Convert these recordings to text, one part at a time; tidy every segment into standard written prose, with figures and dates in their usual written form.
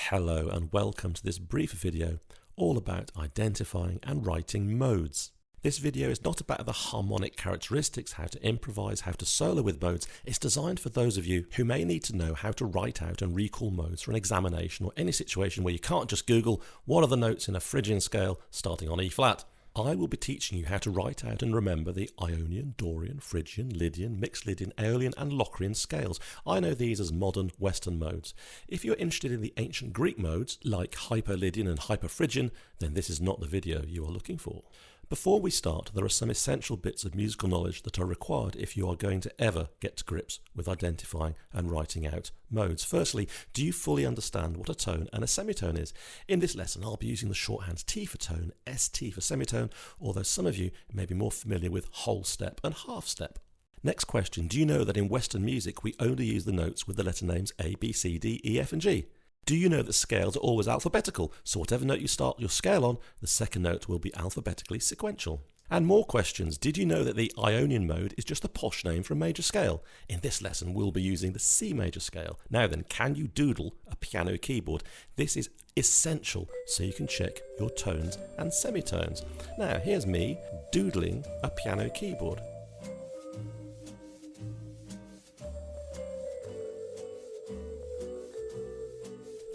Hello and welcome to this brief video all about identifying and writing modes. This video is not about the harmonic characteristics, how to improvise, how to solo with modes. It's designed for those of you who may need to know how to write out and recall modes for an examination or any situation where you can't just Google what are the notes in a Phrygian scale starting on E flat. I will be teaching you how to write out and remember the Ionian, Dorian, Phrygian, Lydian, MIXOLYDIAN, AEOLIAN and LOCRIAN scales. I know these as modern Western modes. If you're interested in the ancient Greek modes like HYPOLYDIAN and HYPOPHRYGIAN, then this is not the video you are looking for. Before we start, there are some essential bits of musical knowledge that are required if you are going to ever get to grips with identifying and writing out modes. Firstly, do you fully understand what a tone and a semitone is? In this lesson, I'll be using the shorthand T for tone, ST for semitone, although some of you may be more familiar with whole step and half step. Next question, do you know that in Western music we only use the notes with the letter names A, B, C, D, E, F and G? Do you know that scales are always alphabetical, so whatever note you start your scale on, the second note will be alphabetically sequential? And more questions, did you know that the Ionian mode is just a posh name for a major scale? In this lesson we'll be using the C major scale. Now then, can you doodle a piano keyboard? This is essential so you can check your tones and semitones. Now here's me doodling a piano keyboard.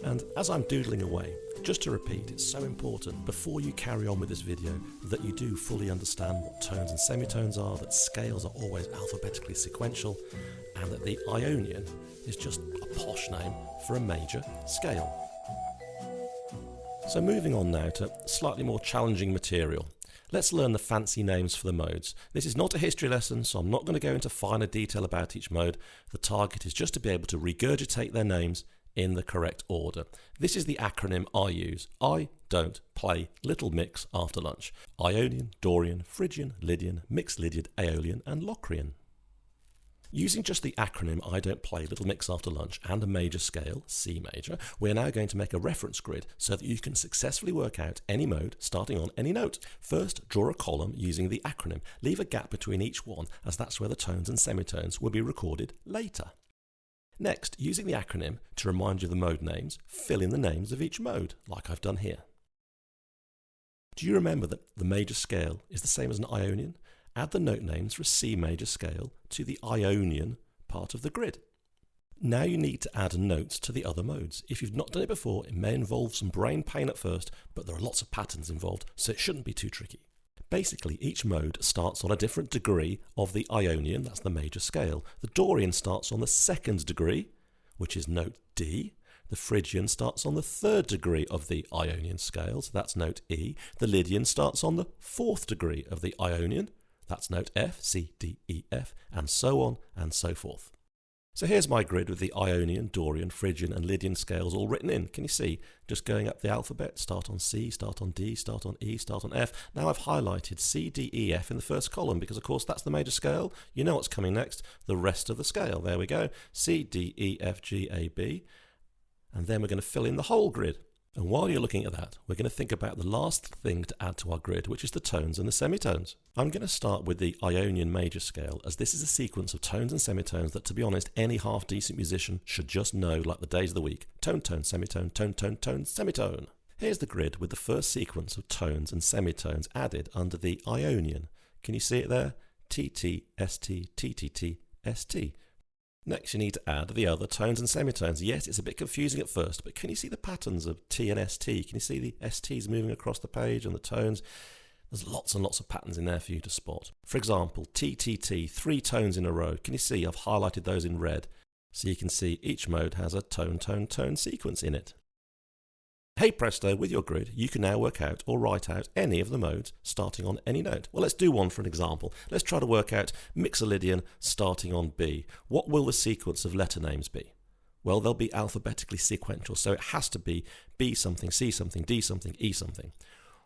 And as I'm doodling away, just to repeat, it's so important before you carry on with this video that you do fully understand what tones and semitones are, that scales are always alphabetically sequential, and that the Ionian is just a posh name for a major scale. So moving on now to slightly more challenging material. Let's learn the fancy names for the modes. This is not a history lesson, so I'm not going to go into finer detail about each mode. The target is just to be able to regurgitate their names in the correct order. This is the acronym I use. I don't play Little Mix after lunch. Ionian, Dorian, Phrygian, Lydian, MIXOLYDIAN, AEOLIAN and LOCRIAN. Using just the acronym I don't play Little Mix after lunch and a major scale, C major, we're now going to make a reference grid so that you can successfully work out any mode starting on any note. First, draw a column using the acronym. Leave a gap between each one as that's where the tones and semitones will be recorded later. Next, using the acronym to remind you of the mode names, fill in the names of each mode, like I've done here. Do you remember that the major scale is the same as an Ionian? Add the note names for a C major scale to the Ionian part of the grid. Now you need to add notes to the other modes. If you've not done it before, it may involve some brain pain at first, but there are lots of patterns involved, so it shouldn't be too tricky. Basically, each mode starts on a different degree of the Ionian, that's the major scale. The Dorian starts on the second degree, which is note D. The Phrygian starts on the third degree of the Ionian scale, so that's note E. The Lydian starts on the fourth degree of the Ionian, that's note F, C, D, E, F, and so on and so forth. So here's my grid with the Ionian, Dorian, Phrygian and Lydian scales all written in. Can you see? Just going up the alphabet, start on C, start on D, start on E, start on F. Now I've highlighted C, D, E, F in the first column because of course that's the major scale. You know what's coming next, the rest of the scale. There we go, C, D, E, F, G, A, B. And then we're going to fill in the whole grid. And while you're looking at that, we're going to think about the last thing to add to our grid, which is the tones and the semitones. I'm going to start with the Ionian major scale, as this is a sequence of tones and semitones that, to be honest, any half-decent musician should just know like the days of the week. Tone, tone, semitone, tone, tone, tone, semitone. Here's the grid with the first sequence of tones and semitones added under the Ionian. Can you see it there? T, T, S, T, T, T, T, S, T. Next, you need to add the other tones and semitones. Yes, it's a bit confusing at first, but can you see the patterns of T and ST? Can you see the STs moving across the page and the tones? There's lots and lots of patterns in there for you to spot. For example, T, T, T, 3 tones in a row. Can you see I've highlighted those in red? So you can see each mode has a tone, tone, tone sequence in it. Hey presto, with your grid, you can now work out or write out any of the modes starting on any note. Well, let's do one for an example. Let's try to work out MIXOLYDIAN starting on B. What will the sequence of letter names be? Well, they'll be alphabetically sequential, so it has to be B something, C something, D something, E something.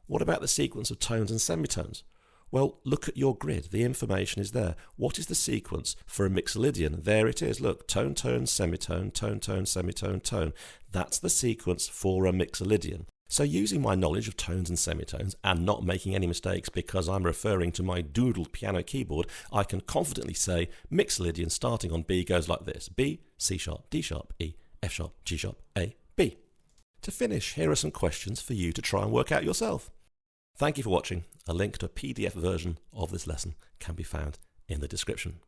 What about the sequence of tones and semitones? Well, look at your grid. The information is there. What is the sequence for a MIXOLYDIAN? There it is. Look, tone, tone, semitone, tone, tone, semitone, tone. That's the sequence for a MIXOLYDIAN. So using my knowledge of tones and semitones and not making any mistakes because I'm referring to my doodled piano keyboard, I can confidently say MIXOLYDIAN starting on B goes like this. B, C sharp, D sharp, E, F sharp, G sharp, A, B. To finish, here are some questions for you to try and work out yourself. Thank you for watching. A link to a PDF version of this lesson can be found in the description.